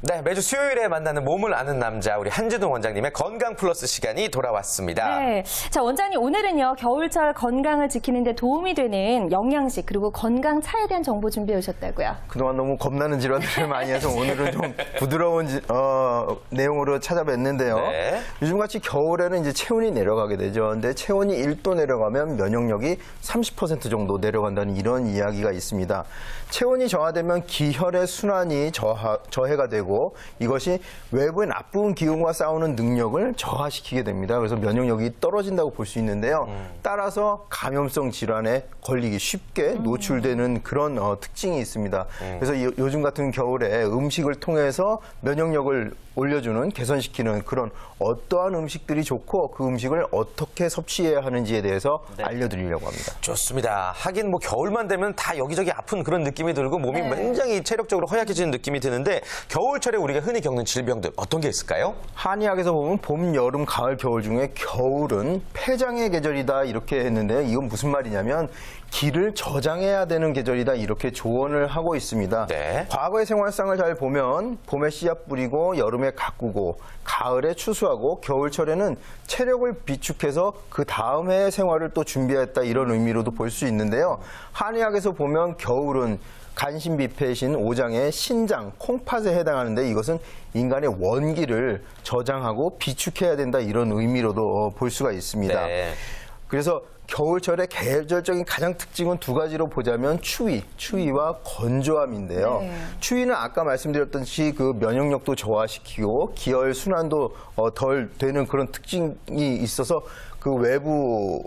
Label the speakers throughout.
Speaker 1: 네, 매주 수요일에 만나는 몸을 아는 남자 우리 한지동 원장님의 건강 플러스 시간이 돌아왔습니다.
Speaker 2: 네, 자 원장님 오늘은요 겨울철 건강을 지키는 데 도움이 되는 영양식 그리고 건강 차에 대한 정보 준비해 오셨다고요.
Speaker 3: 그동안 너무 겁나는 질환들을 많이 해서 오늘은 좀 부드러운 내용으로 찾아뵀는데요.
Speaker 1: 네.
Speaker 3: 요즘같이 겨울에는 이제 체온이 내려가게 되죠. 근데 체온이 1도 내려가면 면역력이 30% 정도 내려간다는 이런 이야기가 있습니다. 체온이 저하되면 기혈의 순환이 저해가 되고 이것이 외부의 나쁜 기운과 싸우는 능력을 저하시키게 됩니다. 그래서 면역력이 떨어진다고 볼 수 있는데요. 따라서 감염성 질환에 걸리기 쉽게 노출되는 그런 특징이 있습니다. 그래서 요즘 같은 겨울에 음식을 통해서 면역력을 올려주는, 개선시키는 그런 어떠한 음식들이 좋고 그 음식을 어떻게 섭취해야 하는지에 대해서 알려드리려고 합니다.
Speaker 1: 좋습니다. 하긴 뭐 겨울만 되면 다 여기저기 아픈 그런 느낌이 들고 몸이 굉장히 체력적으로 허약해지는 느낌이 드는데 겨울철에 우리가 흔히 겪는 질병들 어떤 게 있을까요?
Speaker 3: 한의학에서 보면 봄, 여름, 가을, 겨울 중에 겨울은 폐장의 계절이다 이렇게 했는데요. 이건 무슨 말이냐면 기를 저장해야 되는 계절이다 이렇게 조언을 하고 있습니다.
Speaker 1: 네.
Speaker 3: 과거의 생활상을 잘 보면 봄에 씨앗 뿌리고 여름에 가꾸고 가을에 추수하고 겨울철에는 체력을 비축해서 그 다음 해의 생활을 또 준비했다 이런 의미로도 볼 수 있는데요. 한의학에서 보면 겨울은 간신비패신 5장의 신장, 콩팥에 해당하는데 이것은 인간의 원기를 저장하고 비축해야 된다 이런 의미로도 볼 수가 있습니다.
Speaker 1: 네.
Speaker 3: 그래서 겨울철의 계절적인 가장 특징은 두 가지로 보자면 추위와 건조함인데요. 추위는 아까 말씀드렸듯이 그 면역력도 저하시키고 기혈 순환도 덜 되는 그런 특징이 있어서 그 외부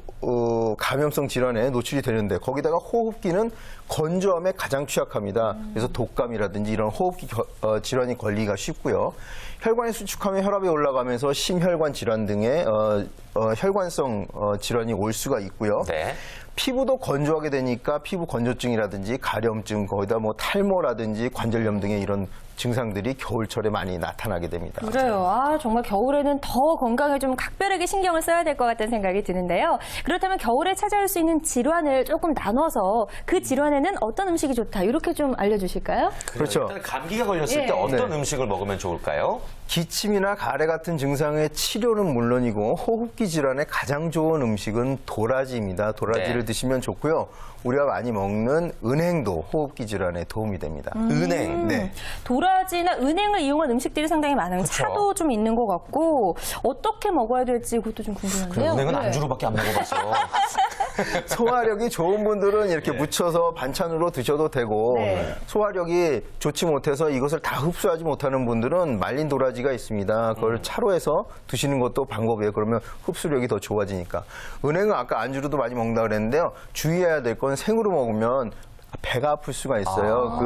Speaker 3: 감염성 질환에 노출이 되는데 거기다가 호흡기는 건조함에 가장 취약합니다. 그래서 독감이라든지 이런 호흡기 질환이 걸리기가 쉽고요. 혈관이 수축하면 혈압이 올라가면서 심혈관 질환 등의 혈관성 질환이 올 수가 있고요.
Speaker 1: 네.
Speaker 3: 피부도 건조하게 되니까 피부 건조증이라든지 가려움증, 거기다 뭐 탈모라든지 관절염 등의 이런 증상들이 겨울철에 많이 나타나게 됩니다.
Speaker 2: 그래요. 정말 겨울에는 더 건강에 좀 각별하게 신경을 써야 될 것 같다는 생각이 드는데요. 그렇다면 겨울에 찾아올 수 있는 질환을 조금 나눠서 그 질환에는 어떤 음식이 좋다 이렇게 좀 알려주실까요?
Speaker 3: 그렇죠.
Speaker 1: 일단 감기가 걸렸을 때 어떤 음식을 먹으면 좋을까요?
Speaker 3: 기침이나 가래 같은 증상의 치료는 물론이고 호흡기 질환에 가장 좋은 음식은 도라지입니다. 도라지를 드시면 좋고요. 우리가 많이 먹는 은행도 호흡기 질환에 도움이 됩니다.
Speaker 1: 은행.
Speaker 3: 네.
Speaker 2: 도라지나 은행을 이용한 음식들이 상당히 많아요.
Speaker 1: 그쵸.
Speaker 2: 차도 좀 있는 것 같고 어떻게 먹어야 될지 그것도 좀 궁금한데요.
Speaker 1: 은행은
Speaker 2: 네.
Speaker 1: 안주로밖에 안 먹어봤어요.
Speaker 3: 소화력이 좋은 분들은 이렇게 무쳐서 반찬으로 드셔도 되고 소화력이 좋지 못해서 이것을 다 흡수하지 못하는 분들은 말린 도라지가 있습니다. 그걸 차로 해서 드시는 것도 방법이에요. 그러면 흡수력이 더 좋아지니까. 은행은 아까 안주로도 많이 먹는다 그랬는데요. 주의해야 될 건 생으로 먹으면 배가 아플 수가 있어요.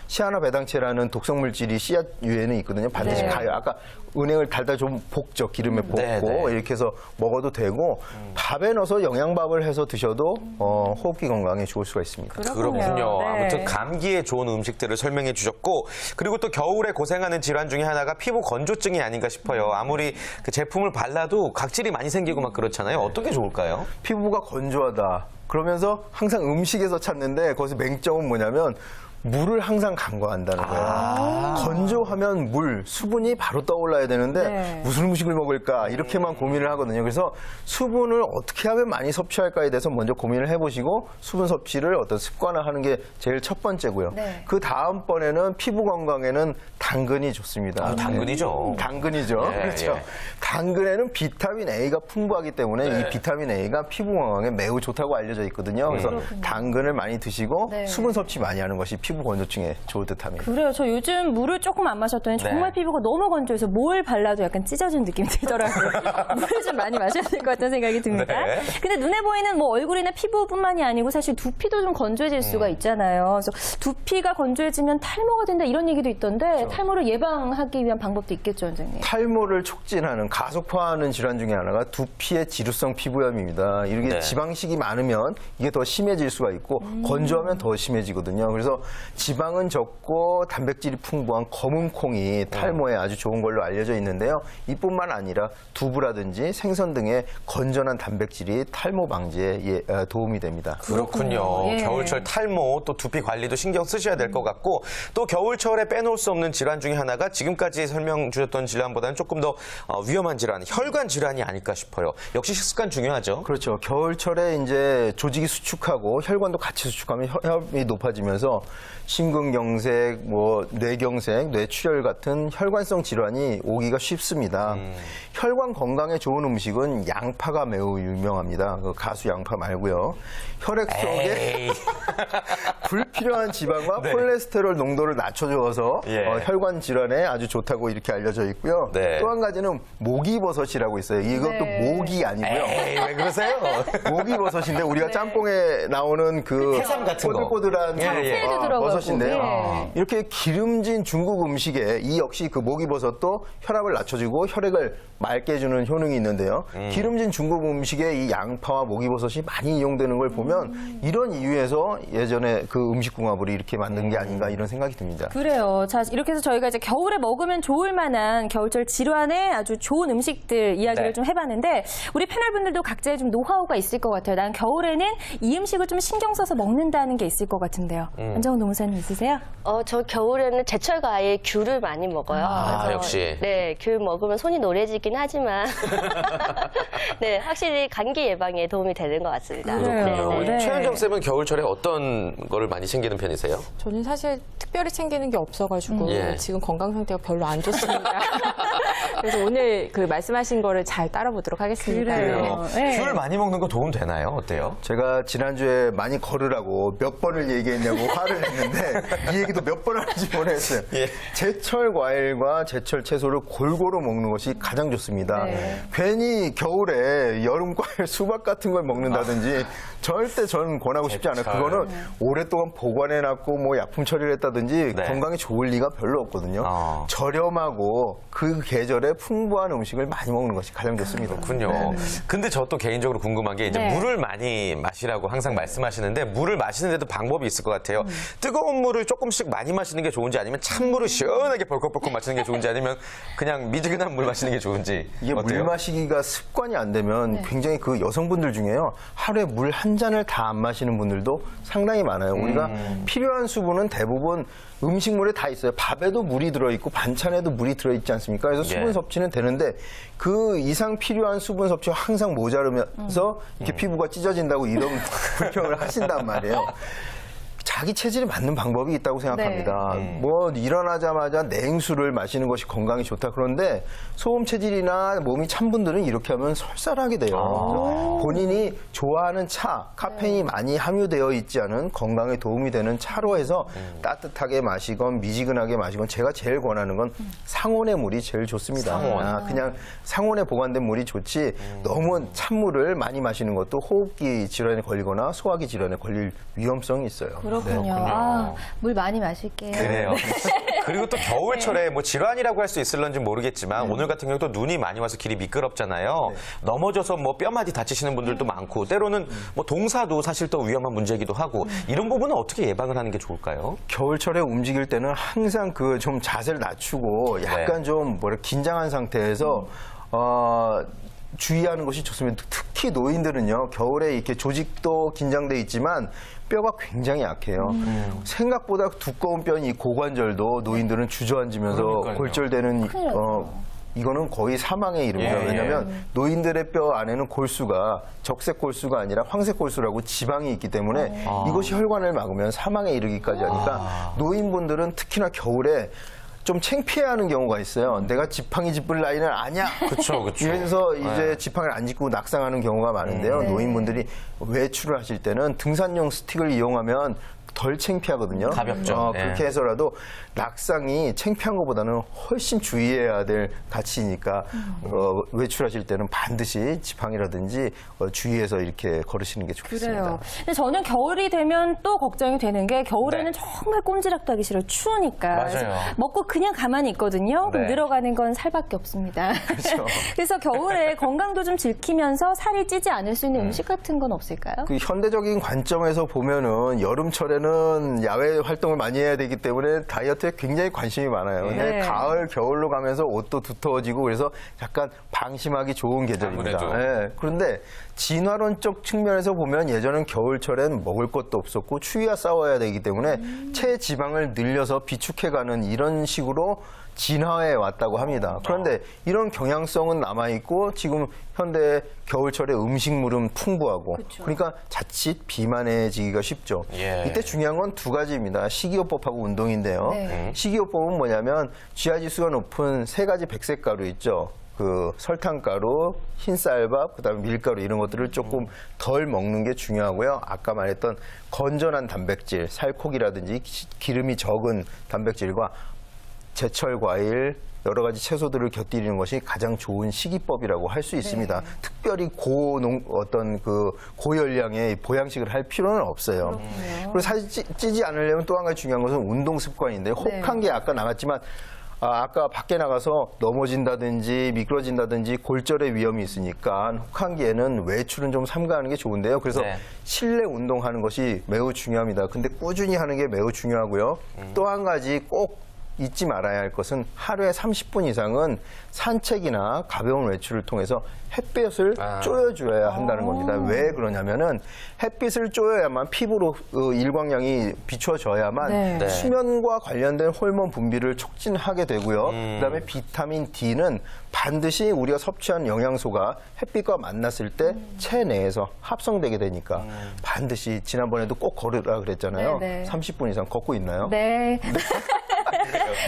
Speaker 3: 시아노베당체라는 독성 물질이 씨앗 위에는 있거든요. 반드시 가요. 아까 은행을 달달 좀 볶죠. 기름에 볶고 이렇게 해서 먹어도 되고 밥에 넣어서 영양밥을 해서 드셔도 호흡기 건강에 좋을 수가 있습니다.
Speaker 1: 그렇군요.
Speaker 2: 네.
Speaker 1: 아무튼 감기에 좋은 음식들을 설명해 주셨고 그리고 또 겨울에 고생하는 질환 중에 하나가 피부 건조증이 아닌가 싶어요. 아무리 그 제품을 발라도 각질이 많이 생기고 막 그렇잖아요. 어떤 게 좋을까요?
Speaker 3: 피부가 건조하다. 그러면서 항상 음식에서 찾는데 거기서 맹점은 뭐냐면 물을 항상 간과한다는 거예요. 건조하면 물, 수분이 바로 떠올라야 되는데 무슨 음식을 먹을까 이렇게만 고민을 하거든요. 그래서 수분을 어떻게 하면 많이 섭취할까에 대해서 먼저 고민을 해보시고 수분 섭취를 어떤 습관화하는 게 제일 첫 번째고요. 그 다음번에는 피부 건강에는 당근이 좋습니다.
Speaker 1: 당근이죠.
Speaker 3: 당근이죠. 그렇죠. 당근에는 비타민 A가 풍부하기 때문에 이 비타민 A가 피부 건강에 매우 좋다고 알려져 있거든요. 그래서 당근을 많이 드시고 수분 섭취 많이 하는 것이 피부 건조증에 좋을 듯합니다.
Speaker 2: 그래요. 저 요즘 물을 조금 안 마셨더니 정말 피부가 너무 건조해서 뭘 발라도 약간 찢어진 느낌이 들더라고요. 물을 좀 많이 마셔야 될 것 같다는 생각이 듭니다. 근데 눈에 보이는 뭐 얼굴이나 피부뿐만이 아니고 사실 두피도 좀 건조해질 수가 있잖아요. 그래서 두피가 건조해지면 탈모가 된다 이런 얘기도 있던데 탈모를 예방하기 위한 방법도 있겠죠, 원장님?
Speaker 3: 탈모를 촉진하는 가속화하는 질환 중에 하나가 두피의 지루성 피부염입니다. 이렇게 지방식이 많으면 이게 더 심해질 수가 있고 건조하면 더 심해지거든요. 그래서 지방은 적고 단백질이 풍부한 검은 콩이 탈모에 아주 좋은 걸로 알려져 있는데요. 이뿐만 아니라 두부라든지 생선 등의 건전한 단백질이 탈모 방지에 도움이 됩니다.
Speaker 1: 그렇군요. 겨울철 탈모 또 두피 관리도 신경 쓰셔야 될 것 같고 또 겨울철에 빼놓을 수 없는 질환 질환 중에 하나가 지금까지 설명 주셨던 질환보다는 조금 더 위험한 질환, 혈관 질환이 아닐까 싶어요. 역시 식습관 중요하죠.
Speaker 3: 그렇죠. 겨울철에 이제 조직이 수축하고 혈관도 같이 수축하면 혈압이 높아지면서 심근경색, 뇌경색, 뇌출혈 같은 혈관성 질환이 오기가 쉽습니다. 혈관 건강에 좋은 음식은 양파가 매우 유명합니다. 그 가수 양파 말고요. 혈액 속에 불필요한 지방과
Speaker 1: 네.
Speaker 3: 콜레스테롤 농도를 낮춰줘서
Speaker 1: 예.
Speaker 3: 혈관 질환에 아주 좋다고 이렇게 알려져 있고요.
Speaker 1: 네.
Speaker 3: 또 한 가지는 모기버섯이라고 있어요. 이것도
Speaker 2: 네.
Speaker 3: 모기 아니고요.
Speaker 1: 에이, 왜 그러세요?
Speaker 3: 모기버섯인데 우리가 짬뽕에 나오는 그
Speaker 1: 해삼 같은 거.
Speaker 3: 꼬들꼬들한
Speaker 1: 예, 예.
Speaker 2: 도 들어가고.
Speaker 3: 버섯인데요.
Speaker 2: 네.
Speaker 3: 이렇게 기름진 중국 음식에 이 역시 그 모기버섯도 혈압을 낮춰주고 혈액을 맑게 해주는 효능이 있는데요. 기름진 중국 음식에 이 양파와 모기버섯이 많이 이용되는 걸 보면 이런 이유에서 예전에 그 음식궁합을 이렇게 만든 게 아닌가 이런 생각이 듭니다.
Speaker 2: 그래요. 자, 이렇게 해서 저희가 이제 겨울에 먹으면 좋을 만한 겨울철 질환에 아주 좋은 음식들 이야기를
Speaker 1: 네.
Speaker 2: 좀 해봤는데 우리 패널분들도 각자의 좀 노하우가 있을 것 같아요. 난 겨울에는 이 음식을 좀 신경 써서 먹는다는 게 있을 것 같은데요. 안정훈 노무사님 있으세요?
Speaker 4: 저 겨울에는 제철 과일 귤을 많이 먹어요. 그래서
Speaker 1: 역시.
Speaker 4: 네, 귤 먹으면 손이 노래지긴 하지만 네, 확실히 감기 예방에 도움이 되는 것 같습니다.
Speaker 2: 그래요.
Speaker 4: 네, 네.
Speaker 2: 네.
Speaker 1: 최현정 쌤은 겨울철에 어떤 거를 많이 챙기는 편이세요?
Speaker 5: 저는 사실 특별히 챙기는 게 없어가지고
Speaker 1: 예.
Speaker 5: 지금 건강 상태가 별로 안 좋습니다. 그래서 오늘 그 말씀하신 거를 잘 따라보도록 하겠습니다.
Speaker 2: 그래요. 네.
Speaker 1: 귤 많이 먹는 거 도움 되나요? 어때요?
Speaker 3: 제가 지난주에 많이 걸으라고 몇 번을 얘기했냐고 화를 냈는데 이 얘기도 몇 번 하는지 모르겠어요.
Speaker 1: 예.
Speaker 3: 제철 과일과 제철 채소를 골고루 먹는 것이 가장 좋습니다.
Speaker 2: 네.
Speaker 3: 괜히 겨울에 여름 과일 수박 같은 걸 먹는다든지 절대 저는 권하고 싶지 않아요.
Speaker 1: 제철.
Speaker 3: 그거는 오랫동안 보관해놨고 약품 처리를 했다든지
Speaker 1: 네.
Speaker 3: 건강에 좋을 리가 별로 없거든요. 저렴하고 그 계절에 풍부한 음식을 많이 먹는 것이 가장 좋습니다.
Speaker 1: 그렇군요. 근데 저 또 개인적으로 궁금한 게 이제
Speaker 2: 네.
Speaker 1: 물을 많이 마시라고 항상 말씀하시는데 물을 마시는데도 방법이 있을 것 같아요. 뜨거운 물을 조금씩 많이 마시는 게 좋은지 아니면 찬물을 시원하게 벌컥벌컥 마시는 게 좋은지 아니면 그냥 미지근한 물 마시는 게 좋은지
Speaker 3: 이게
Speaker 1: 어때요?
Speaker 3: 물 마시기가 습관이 안 되면 굉장히 그 여성분들 중에요. 하루에 물 한 잔을 다 안 마시는 분들도 상당히 많아요. 우리가 필요한 수분은 대부분 음식물에 다 있어요. 밥에도 물이 들어있고 반찬에도 물이 들어있지 않습니까? 그래서 수분
Speaker 1: 예.
Speaker 3: 섭취는 되는데 그 이상 필요한 수분 섭취가 항상 모자르면서 이렇게 피부가 찢어진다고 이런 불평을 하신단 말이에요. 자기 체질에 맞는 방법이 있다고 생각합니다. 뭐 일어나자마자 냉수를 마시는 것이 건강에 좋다. 그런데 소음 체질이나 몸이 찬 분들은 이렇게 하면 설사하게 돼요. 그래서 본인이 좋아하는 차, 카페인이 많이 함유되어 있지 않은 건강에 도움이 되는 차로 해서 따뜻하게 마시건 미지근하게 마시건 제가 제일 권하는 건 상온의 물이 제일 좋습니다.
Speaker 1: 상온.
Speaker 3: 그냥 상온에 보관된 물이 좋지 너무 찬물을 많이 마시는 것도 호흡기 질환에 걸리거나 소화기 질환에 걸릴 위험성이 있어요.
Speaker 2: 그렇군요. 아, 물 많이 마실게요.
Speaker 1: 그래요. 그리고 또 겨울철에 뭐 질환이라고 할 수 있을런지 모르겠지만 오늘 같은 경우 또 눈이 많이 와서 길이 미끄럽잖아요. 넘어져서 뭐 뼈마디 다치시는 분들도 많고 때로는 뭐 동사도 사실 또 위험한 문제이기도 하고 이런 부분은 어떻게 예방을 하는 게 좋을까요?
Speaker 3: 겨울철에 움직일 때는 항상 그 좀 자세를 낮추고 약간 좀 긴장한 상태에서 주의하는 것이 좋습니다. 특히 노인들은요, 겨울에 이렇게 조직도 긴장돼 있지만 뼈가 굉장히 약해요. 생각보다 두꺼운 뼈인 이 고관절도 노인들은 주저앉으면서
Speaker 1: 그러니까요.
Speaker 3: 골절되는 이거는 거의 사망에 이릅니다.
Speaker 1: 예,
Speaker 3: 왜냐하면 노인들의 뼈 안에는 골수가 적색 골수가 아니라 황색 골수라고 지방이 있기 때문에 이것이 혈관을 막으면 사망에 이르기까지 하니까 노인분들은 특히나 겨울에 좀 창피해하는 경우가 있어요. 내가 지팡이 짚을 나이는 아니야.
Speaker 1: 그렇죠, 그렇죠.
Speaker 3: 이래서 이제 지팡이를 안 짚고 낙상하는 경우가 많은데요. 노인분들이 외출을 하실 때는 등산용 스틱을 이용하면 덜 창피하거든요.
Speaker 1: 가볍죠.
Speaker 3: 그렇게 해서라도 낙상이 창피한 것보다는 훨씬 주의해야 될 가치니까 외출하실 때는 반드시 지팡이라든지 주의해서 이렇게 걸으시는 게 좋겠습니다.
Speaker 2: 그래요. 근데 저는 겨울이 되면 또 걱정이 되는 게 겨울에는
Speaker 1: 네.
Speaker 2: 정말 꼼지락도 하기 싫어요. 추우니까.
Speaker 1: 맞아요.
Speaker 2: 그래서 먹고 그냥 가만히 있거든요. 그럼
Speaker 1: 네.
Speaker 2: 늘어가는 건 살밖에 없습니다.
Speaker 3: 그렇죠.
Speaker 2: 그래서 겨울에 건강도 좀 지키면서 살이 찌지 않을 수 있는 음식 같은 건 없을까요?
Speaker 3: 그 현대적인 관점에서 보면은 여름철에는 저는 야외 활동을 많이 해야 되기 때문에 다이어트에 굉장히 관심이 많아요. 근데
Speaker 2: 네.
Speaker 3: 가을, 겨울로 가면서 옷도 두터워지고 그래서 약간 방심하기 좋은 계절입니다.
Speaker 1: 아무래도.
Speaker 3: 네. 그런데 진화론적 측면에서 보면 예전엔 겨울철엔 먹을 것도 없었고 추위와 싸워야 되기 때문에 체지방을 늘려서 비축해가는 이런 식으로 진화해 왔다고 합니다. 그런데 이런 경향성은 남아있고 지금 현대 겨울철에 음식물은 풍부하고 그러니까 자칫 비만해지기가 쉽죠.
Speaker 1: 예.
Speaker 3: 이때 중요한 건 두 가지입니다. 식이요법하고 운동인데요.
Speaker 2: 네.
Speaker 3: 식이요법은 뭐냐면 GI 지수가 높은 세 가지 백색 가루 있죠. 그 설탕가루, 흰쌀밥, 그다음에 밀가루 이런 것들을 조금 덜 먹는 게 중요하고요. 아까 말했던 건전한 단백질, 살코기라든지 기름이 적은 단백질과 제철 과일, 여러 가지 채소들을 곁들이는 것이 가장 좋은 식이법이라고 할 수 있습니다. 특별히 어떤 그 고열량의 보양식을 할 필요는 없어요. 그리고 사실 찌지 않으려면 또 한 가지 중요한 것은 운동 습관인데 혹한 게 아까 나갔지만 아까 밖에 나가서 넘어진다든지 미끄러진다든지 골절의 위험이 있으니까 혹한기에는 외출은 좀 삼가하는 게 좋은데요. 그래서
Speaker 1: 네.
Speaker 3: 실내 운동하는 것이 매우 중요합니다. 근데 꾸준히 하는 게 매우 중요하고요. 또 한 가지 꼭 잊지 말아야 할 것은 하루에 30분 이상은 산책이나 가벼운 외출을 통해서 햇빛을 쪼여줘야 한다는 겁니다. 왜 그러냐면은 햇빛을 쪼여야만 피부로 일광량이 비춰져야만
Speaker 2: 네.
Speaker 3: 수면과 관련된 호르몬 분비를 촉진하게 되고요. 그다음에 비타민 D는 반드시 우리가 섭취한 영양소가 햇빛과 만났을 때 체내에서 합성되게 되니까 반드시 지난번에도 꼭 걸으라 그랬잖아요.
Speaker 2: 네, 네.
Speaker 3: 30분 이상 걷고 있나요?
Speaker 2: 네.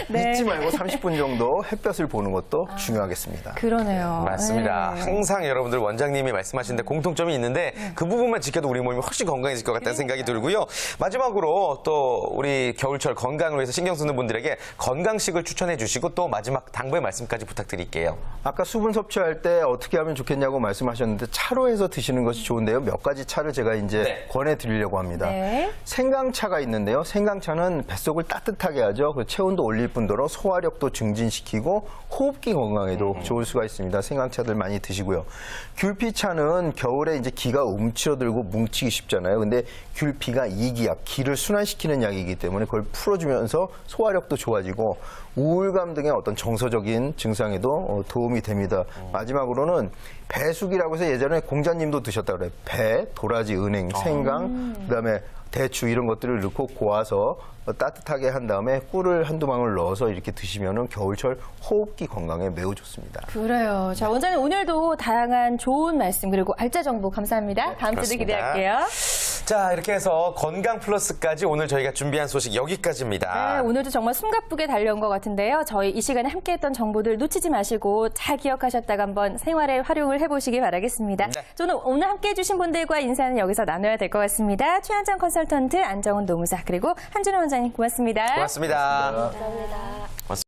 Speaker 2: 네.
Speaker 3: 잊지 말고 30분 정도 햇볕을 보는 것도 중요하겠습니다.
Speaker 2: 그러네요.
Speaker 1: 맞습니다.
Speaker 2: 네.
Speaker 1: 항상 여러분들 원장님이 말씀하시는데 공통점이 있는데 그 부분만 지켜도 우리 몸이 훨씬 건강해질 것 같다는 생각이 들고요. 마지막으로 또 우리 겨울철 건강을 위해서 신경 쓰는 분들에게 건강식을 추천해 주시고 또 마지막 당부의 말씀까지 부탁드릴게요.
Speaker 3: 아까 수분 섭취할 때 어떻게 하면 좋겠냐고 말씀하셨는데 차로 해서 드시는 것이 좋은데요. 몇 가지 차를 제가 이제
Speaker 1: 네.
Speaker 3: 권해드리려고 합니다.
Speaker 2: 네.
Speaker 3: 생강차가 있는데요. 생강차는 뱃속을 따뜻하게 하죠. 그 체온도 올릴 뿐더러 소화력도 증진시키고 호흡기 건강에도 좋을 수가 있습니다. 생강차들 많이 드시고요. 귤피차는 겨울에 이제 기가 움츠러들고 뭉치기 쉽잖아요. 근데 귤피가 이기약, 기를 순환시키는 약이기 때문에 그걸 풀어주면서 소화력도 좋아지고 우울감 등의 어떤 정서적인 증상에도 도움이 됩니다. 마지막으로는 배숙이라고 해서 예전에 공자님도 드셨다고 그래요. 배, 도라지, 은행, 생강, 그다음에 대추 이런 것들을 넣고 고아서 따뜻하게 한 다음에 꿀을 한두 방울 넣어서 이렇게 드시면 겨울철 호흡기 건강에 매우 좋습니다.
Speaker 2: 그래요. 자, 원장님 오늘도 다양한 좋은 말씀 그리고 알짜 정보 감사합니다. 다음 주도
Speaker 1: 그렇습니다.
Speaker 2: 기대할게요.
Speaker 1: 자, 이렇게 해서 건강 플러스까지 오늘 저희가 준비한 소식 여기까지입니다.
Speaker 2: 네, 오늘도 정말 숨가쁘게 달려온 것 같은데요. 저희 이 시간에 함께했던 정보들 놓치지 마시고 잘 기억하셨다가 한번 생활에 활용을 해보시기 바라겠습니다.
Speaker 1: 네.
Speaker 2: 저는 오늘 함께해주신 분들과 인사는 여기서 나눠야 될 것 같습니다. 최한정 컨설턴트, 안정훈 노무사, 그리고 한준호 원장님 고맙습니다.
Speaker 1: 고맙습니다.
Speaker 4: 감사합니다.